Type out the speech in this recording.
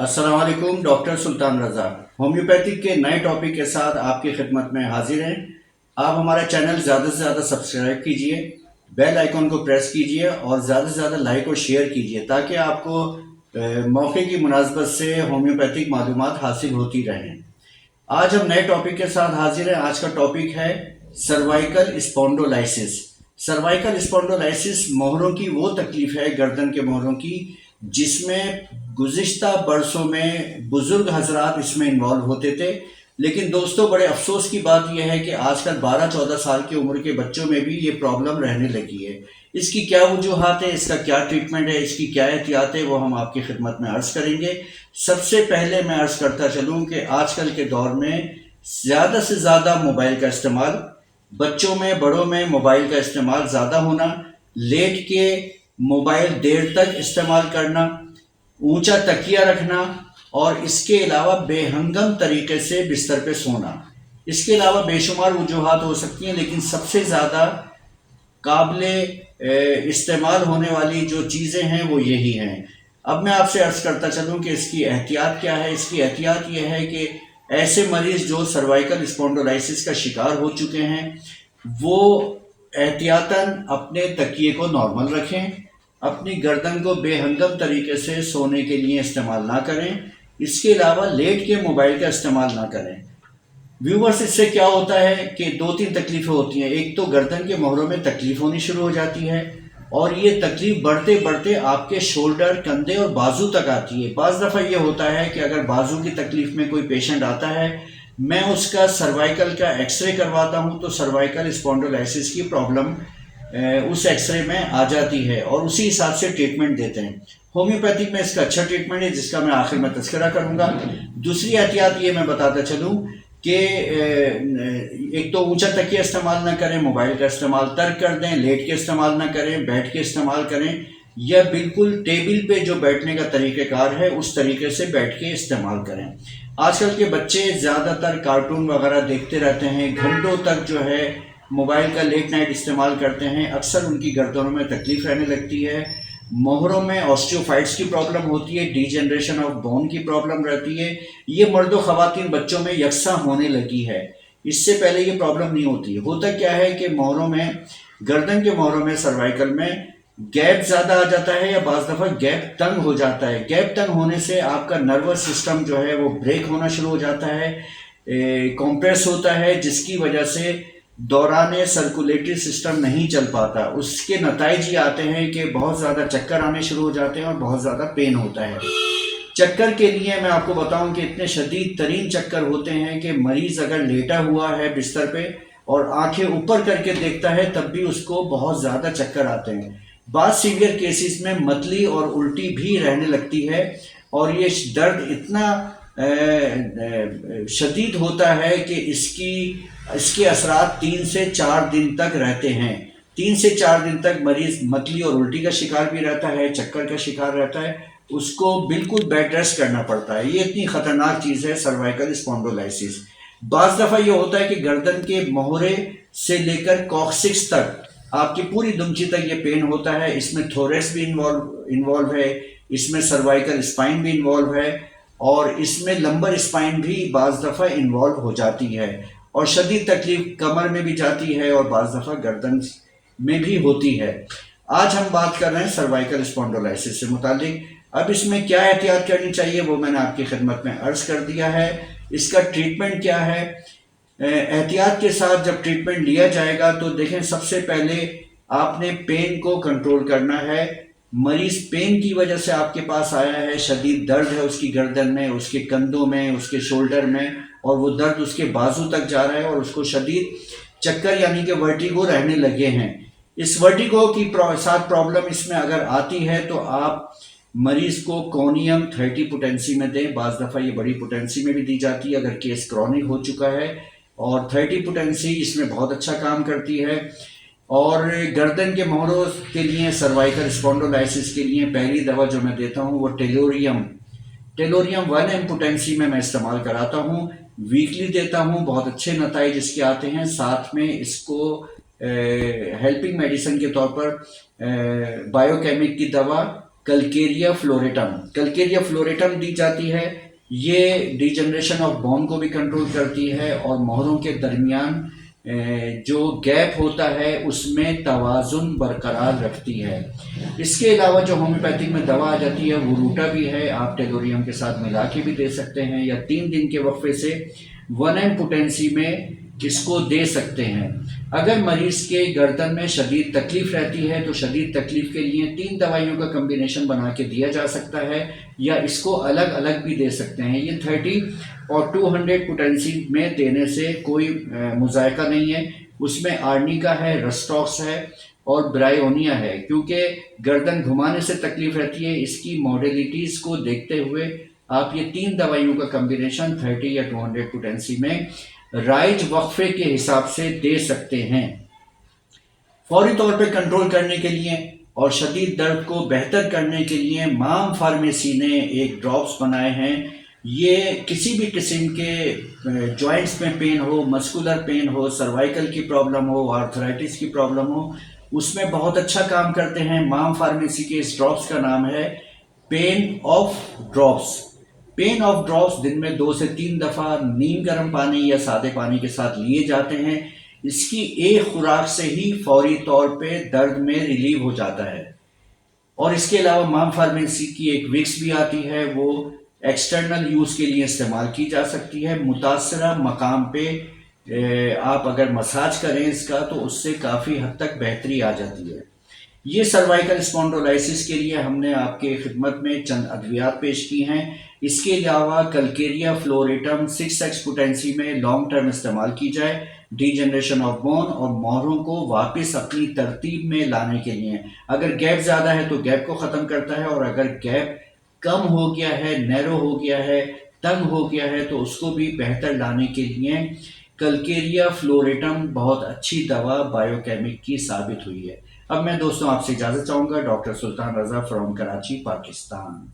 अस्सलाम वालेकुम। डॉक्टर सुल्तान रज़ा होम्योपैथिक के नए टॉपिक के साथ आपकी खिदमत में हाजिर हैं। आप हमारा चैनल ज़्यादा से ज़्यादा सब्सक्राइब कीजिए, बेल आइकॉन को प्रेस कीजिए और ज़्यादा से ज़्यादा लाइक और शेयर कीजिए ताकि आपको मौके की मुनासबत से होम्योपैथिक मालूमात हासिल होती रहें। आज हम नए टॉपिक के साथ हाजिर हैं। आज का टॉपिक है सर्वाइकल स्पॉन्डोलाइसिस। सर्वाइकल स्पॉन्डोलाइसिस मोहरों की वो तकलीफ है, गर्दन के मोहरों की, जिसमें गुज़िश्ता बरसों में बुज़ुर्ग हजरात इसमें इन्वॉल्व होते थे। लेकिन दोस्तों, बड़े अफसोस की बात यह है कि आजकल 12-14 साल की उम्र के बच्चों में भी ये प्रॉब्लम रहने लगी है। इसकी क्या वजूहात है, इसका क्या ट्रीटमेंट है, इसकी क्या एहतियात है, वो हम आपकी खिदमत में अर्ज़ करेंगे। सबसे पहले मैं अर्ज़ करता चलूँ कि आजकल के दौर में ज़्यादा से ज़्यादा मोबाइल का इस्तेमाल, बच्चों में बड़ों में मोबाइल का इस्तेमाल ज़्यादा होना, लेट के मोबाइल देर तक इस्तेमाल करना, ऊंचा तकिया रखना और इसके अलावा बेहंगम तरीके से बिस्तर पे सोना। इसके अलावा बेशुमार वजूहात हो सकती हैं, लेकिन सबसे ज़्यादा काबिले इस्तेमाल होने वाली जो चीज़ें हैं वो यही हैं। अब मैं आपसे अर्ज़ करता चलूँ कि इसकी एहतियात क्या है। इसकी एहतियात ये है कि ऐसे मरीज़ जो सर्वाइकल स्पॉन्डोलाइसिस का शिकार हो चुके हैं वो एहतियातन अपने तकिए को नॉर्मल रखें, अपनी गर्दन को बेहंगम तरीके से सोने के लिए इस्तेमाल ना करें। इसके अलावा लेट के मोबाइल का इस्तेमाल ना करें। व्यूवर्स, इससे क्या होता है कि 2-3 तकलीफ़ें होती हैं। एक तो गर्दन के मोहरों में तकलीफ़ होनी शुरू हो जाती है और ये तकलीफ़ बढ़ते बढ़ते आपके शोल्डर, कंधे और बाजू तक आती है। बाज़ दफ़ा ये होता है कि अगर बाजू की तकलीफ़ में कोई पेशेंट आता है, मैं उसका सर्वाइकल का एक्सरे करवाता हूँ तो सर्वाइकल स्पॉन्डोलाइसिस की प्रॉब्लम उस एक्सरे में आ जाती है और उसी हिसाब से ट्रीटमेंट देते हैं। होम्योपैथिक में इसका अच्छा ट्रीटमेंट है जिसका मैं आखिर में तज़किरा करूँगा। दूसरी एहतियात ये मैं बताता चलूँ कि एक तो ऊंचा तकिया इस्तेमाल ना करें, मोबाइल का इस्तेमाल तर्क कर दें, लेट के इस्तेमाल ना करें, बैठ के इस्तेमाल करें, या बिल्कुल टेबल पे जो बैठने का तरीक़ेकार है उस तरीके से बैठ के इस्तेमाल करें। आजकल के बच्चे ज़्यादातर कार्टून वगैरह देखते रहते हैं, घंटों तक जो है मोबाइल का लेट नाइट इस्तेमाल करते हैं। अक्सर उनकी गर्दनों में तकलीफ़ रहने लगती है, मोहरों में ऑस्टियोफाइट्स की प्रॉब्लम होती है, डीजनरेशन ऑफ बोन की प्रॉब्लम रहती है। ये मर्द व ख़वातीन बच्चों में यकसा होने लगी है। इससे पहले ये प्रॉब्लम नहीं होती। होता क्या है कि मोहरों में, गर्दन के मोहरों में, सर्वाइकल में गैप ज़्यादा आ जाता है या बाज़ दफ़ा गैप तंग हो जाता है। गैप तंग होने से आपका नर्वस सिस्टम जो है वो ब्रेक होना शुरू हो जाता है, कॉम्प्रेस होता है, जिसकी वजह से दौरान सर्कुलेटरी सिस्टम नहीं चल पाता। उसके नताइज ये आते हैं कि बहुत ज़्यादा चक्कर आने शुरू हो जाते हैं और बहुत ज़्यादा पेन होता है। चक्कर के लिए मैं आपको बताऊं कि इतने शदीद तरीन चक्कर होते हैं कि मरीज़ अगर लेटा हुआ है बिस्तर पे और आंखें ऊपर करके देखता है तब भी उसको बहुत ज़्यादा चक्कर आते हैं। बाद सीवियर केसेस में मतली और उल्टी भी रहने लगती है और ये दर्द इतना शदीद होता है कि इसके असरात 3 से 4 दिन तक रहते हैं। 3 से 4 दिन तक मरीज़ मतली और उल्टी का शिकार भी रहता है, चक्कर का शिकार रहता है, उसको बिल्कुल बेड रेस्ट करना पड़ता है। ये इतनी ख़तरनाक चीज़ है सर्वाइकल स्पॉन्डोलाइसिस। बाज़ दफ़ा ये होता है कि गर्दन के मोहरे से लेकर कॉक्सिक्स तक, आपकी पूरी दुमची तक ये पेन होता है। इसमें थोरेक्स भी इन्वॉल्व है, इसमें सर्वाइकल स्पाइन भी इन्वॉल्व है और इसमें लंबर स्पाइन भी बाज़ दफ़ा इन्वॉल्व हो जाती है और शदीद तकलीफ कमर में भी जाती है और बाज़ दफ़ा गर्दन में भी होती है। आज हम बात कर रहे हैं सर्वाइकल स्पॉन्डोलाइसिस से मुतालिक। अब इसमें क्या एहतियात करनी चाहिए वो मैंने आपकी खिदमत में अर्ज़ कर दिया है। इसका ट्रीटमेंट क्या है, एहतियात के साथ जब ट्रीटमेंट लिया जाएगा तो देखें, सबसे पहले आपने पेन को कंट्रोल करना है। मरीज़ पेन की वजह से आपके पास आया है, शदीद दर्द है उसकी गर्दन में, उसके कंधों में, उसके शोल्डर में, और वो दर्द उसके बाजू तक जा रहा है और उसको शदीद चक्कर यानी कि वर्टिगो रहने लगे हैं। इस वर्टिगो की साथ प्रॉब्लम इसमें अगर आती है तो आप मरीज़ को कोनियम 30 पोटेंसी में दें। बाज़ दफ़ा ये बड़ी पोटेंसी में भी दी जाती है अगर केस क्रॉनिक हो चुका है, और 30 पोटेंसी इसमें बहुत अच्छा काम करती है। और गर्दन के मोहरों के लिए, सर्वाइकल स्पॉन्डोलाइसिस के लिए पहली दवा जो मैं देता हूँ वो टेलोरियम 1 एम पोटेंसी में मैं इस्तेमाल कराता हूँ, वीकली देता हूँ। बहुत अच्छे नताइज इसके आते हैं। साथ में इसको हेल्पिंग मेडिसिन के तौर पर बायोकेमिक की दवा कलकेरिया फ्लोरेटम। कलकेरिया फ्लोरेटम दी जाती है। ये डिजनरेशन ऑफ बोन को भी कंट्रोल करती है और मोहरों के दरमियान जो गैप होता है उसमें तवाज़ुन बरकरार रखती है। इसके अलावा जो होम्योपैथिक में दवा आ जाती है वो रूटा भी है, आप टेलोरियम के साथ मिला के भी दे सकते हैं, या 3 दिन के वक्फे से 1M पोटेंसी में इसको दे सकते हैं। अगर मरीज के गर्दन में शदीद तकलीफ रहती है तो शदीद तकलीफ के लिए 3 दवाइयों का कम्बिनेशन बना के दिया जा सकता है, या इसको अलग अलग भी दे सकते हैं। ये 30 और 200 पोटेंसी में देने से कोई मुज़ायका नहीं है। उसमें आर्निका है, रस्टॉक्स है और ब्रायोनिया है। क्योंकि गर्दन घुमाने से तकलीफ रहती है, इसकी मॉडलिटीज़ को देखते हुए आप ये 3 दवाइयों का कम्बिनेशन 30 या 200 पोटेंसी में राइज वक्फे के हिसाब से दे सकते हैं। फौरी तौर पे कंट्रोल करने के लिए और शदीद दर्द को बेहतर करने के लिए माम फार्मेसी ने एक ड्रॉप्स बनाए हैं। ये किसी भी किस्म के जॉइंट्स में पेन हो, मस्कुलर पेन हो, सर्वाइकल की प्रॉब्लम हो, आर्थराइटिस की प्रॉब्लम हो, उसमें बहुत अच्छा काम करते हैं। माम फार्मेसी के इस ड्रॉप्स का नाम है pain of drops. Pain of drops दिन में 2 से 3 दफ़ा नीम गर्म पानी या सादे पानी के साथ लिए जाते हैं। इसकी एक खुराक से ही फौरी तौर पे दर्द में रिलीव हो जाता है। और इसके अलावा माम फार्मेसी की एक विक्स भी आती है, वो एक्सटर्नल यूज़ के लिए इस्तेमाल की जा सकती है। मुतासरा मकाम पे आप अगर मसाज करें इसका तो उससे काफ़ी हद तक बेहतरी आ जाती है। ये सर्वाइकल स्पॉन्डोलाइसिस के लिए हमने आपके खिदमत में चंद अद्वियात पेश की हैं। इसके अलावा कलकेरिया फ्लोरेटम 6x पोटेंसी में लॉन्ग टर्म इस्तेमाल की जाए डीजनरेशन ऑफ बोन और मोहरों को वापस अपनी तरतीब में लाने के लिए। अगर गैप ज़्यादा है तो गैप को ख़त्म करता है, और अगर गैप कम हो गया है, नैरो हो गया है, तंग हो गया है, तो उसको भी बेहतर लाने के लिए कलकेरिया फ्लोरेटम बहुत अच्छी दवा बायोकेमिक की साबित हुई है। अब मैं दोस्तों आपसे इजाज़त चाहूँगा। Doctor Sultan Raza from Karachi, Pakistan.